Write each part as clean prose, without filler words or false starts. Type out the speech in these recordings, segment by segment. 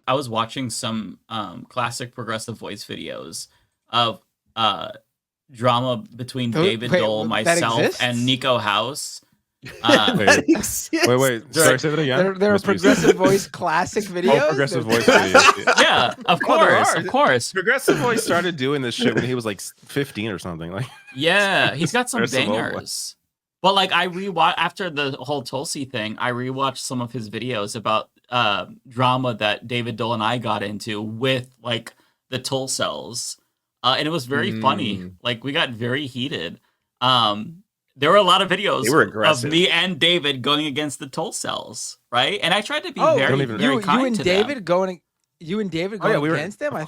I was watching some classic progressive voice videos of drama between David Doel, myself, and Nico House. Wait. Sorry, say that again. There are progressive voice classic videos. Oh, progressive voice videos. Yeah, of course. Progressive voice started doing this shit when he was like 15 or something. Like, yeah, he's got some bangers. But like, I rewatched after the whole Tulsi thing. I rewatched some of his videos about drama that David Doel and I got into with like the Tul cells, and it was very funny. Like, we got very heated. There were a lot of videos of me and David going against the Tul cells, right? And I tried to be very kind to them. You and David going against them? I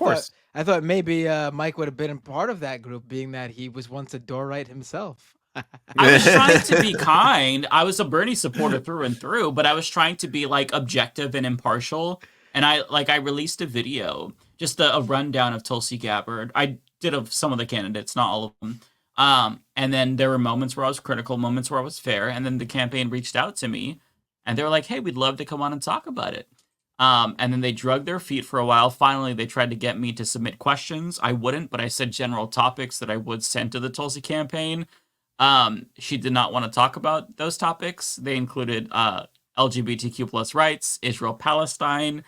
thought maybe Mike would have been a part of that group, being that he was once a Dorite himself. I was trying to be kind. I was a Bernie supporter through and through, but I was trying to be like objective and impartial. And I released a video, just a rundown of Tulsi Gabbard. I did of some of the candidates, not all of them. And then there were moments where I was critical, moments where I was fair. And then the campaign reached out to me and they were like, hey, we'd love to come on and talk about it. And then they drug their feet for a while. Finally, they tried to get me to submit questions. I wouldn't, but I said general topics that I would send to the Tulsi campaign. She did not want to talk about those topics. They included LGBTQ plus rights, Israel-Palestine,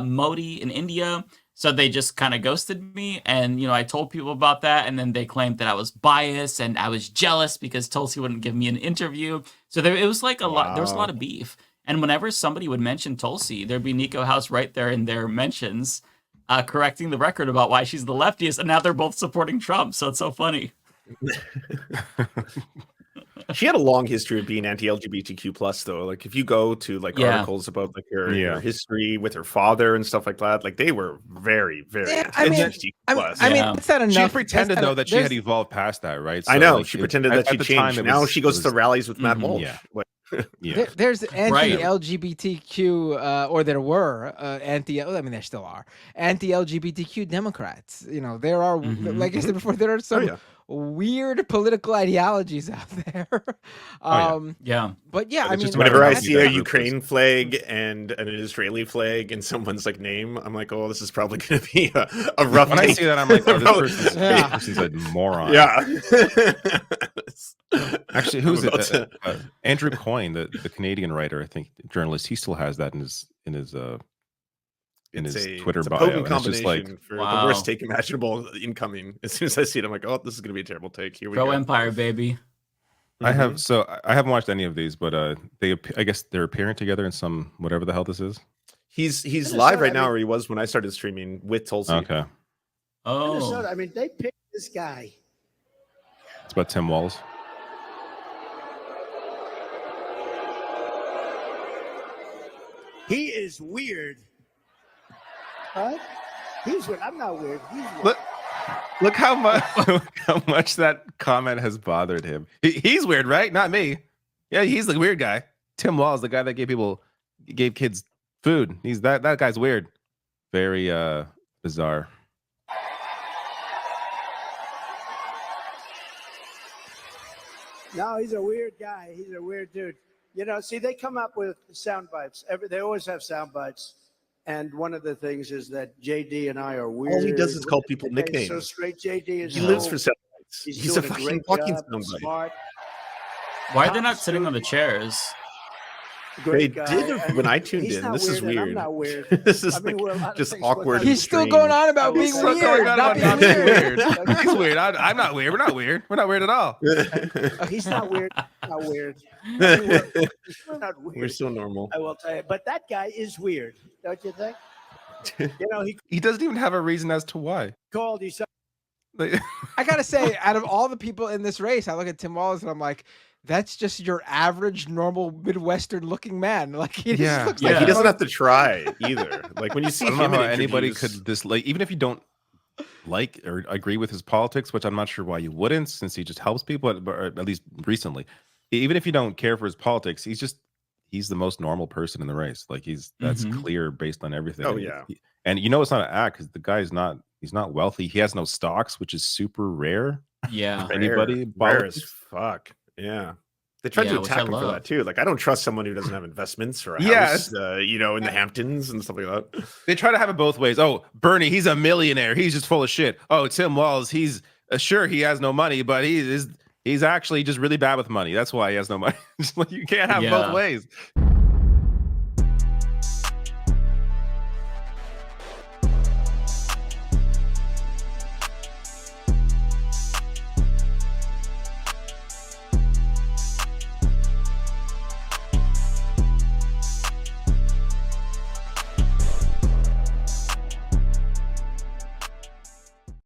Modi in India. So they just kind of ghosted me. And, I told people about that. And then they claimed that I was biased and I was jealous because Tulsi wouldn't give me an interview. So it was like a lot. There was a lot of beef. And whenever somebody would mention Tulsi, there'd be Nico House right there in their mentions, correcting the record about why she's the leftiest. And now they're both supporting Trump. So it's so funny. She had a long history of being anti-LGBTQ plus, though. Like, if you go to articles about like her history with her father and stuff like that, like they were very, very anti-LGBTQ plus. I mean, that's not enough. She pretended though that she had evolved past that, right? So, I know she pretended that she changed. Now she goes to rallies with Matt Walsh. Yeah. There's anti-LGBTQ, or there were there still are anti-LGBTQ Democrats. There are, like I said before, there are some weird political ideologies out there. But yeah, I mean, whenever I see a Ukraine flag and an Israeli flag in someone's like name, I'm like, oh, this is probably going to be a rough. When I see that, I'm like, oh, this person's a moron. Yeah. Actually, who's it? Andrew Coyne, the Canadian writer, I think, journalist. He still has that in his Twitter bio. It's just like for the worst take imaginable incoming. As soon as I see it, I'm like, oh, this is gonna be a terrible take. Here we go. Empire, baby. I haven't watched any of these, but I guess they're appearing together in some whatever the hell this is. He's live right now, or he was when I started streaming with Tulsi. Okay. Oh. Minnesota, I mean, they picked this guy. It's about Tim Walz. He is weird. What? He's weird. I'm not weird. He's weird. Look how much that comment has bothered him. He's weird, right? Not me. Yeah, he's the weird guy. Tim Walz, the guy that gave kids food. He's that guy's weird. Very bizarre. No, he's a weird guy. He's a weird dude. See, they come up with sound bites. They always have sound bites. And one of the things is that JD and I are weird. All he does is call people nicknames. So straight JD is. He lives for sound bites. He's a fucking sound bite. Why are they not sitting on the chairs? They did when I tuned in. This is weird. I'm not weird. This is just awkward. He's still going on about being weird. Not being weird. He's weird. I'm not weird. We're not weird. We're not weird at all. He's not weird. Not weird. We're not weird. We're so normal. I will tell you. But that guy is weird, don't you think? He doesn't even have a reason as to why. I gotta say, out of all the people in this race, I look at Tim Walz and I'm like, that's just your average, normal Midwestern-looking man. Like he just looks like he doesn't have to try either. Like when you see him, anybody could dislike, even if you don't like or agree with his politics, which I'm not sure why you wouldn't, since he just helps people, but at least recently. Even if you don't care for his politics, he's the most normal person in the race. Like that's clear based on everything. Oh yeah, and it's not an act because the guy's he's not wealthy. He has no stocks, which is super rare. Yeah, for anybody. Rare as fuck. Yeah. They tried to attack him for that too. Like, I don't trust someone who doesn't have investments or a house, you know, in the Hamptons and stuff like that. They try to have it both ways. Oh, Bernie, he's a millionaire. He's just full of shit. Oh, Tim Walz, he's sure he has no money, but he's actually just really bad with money. That's why he has no money. You can't have both ways.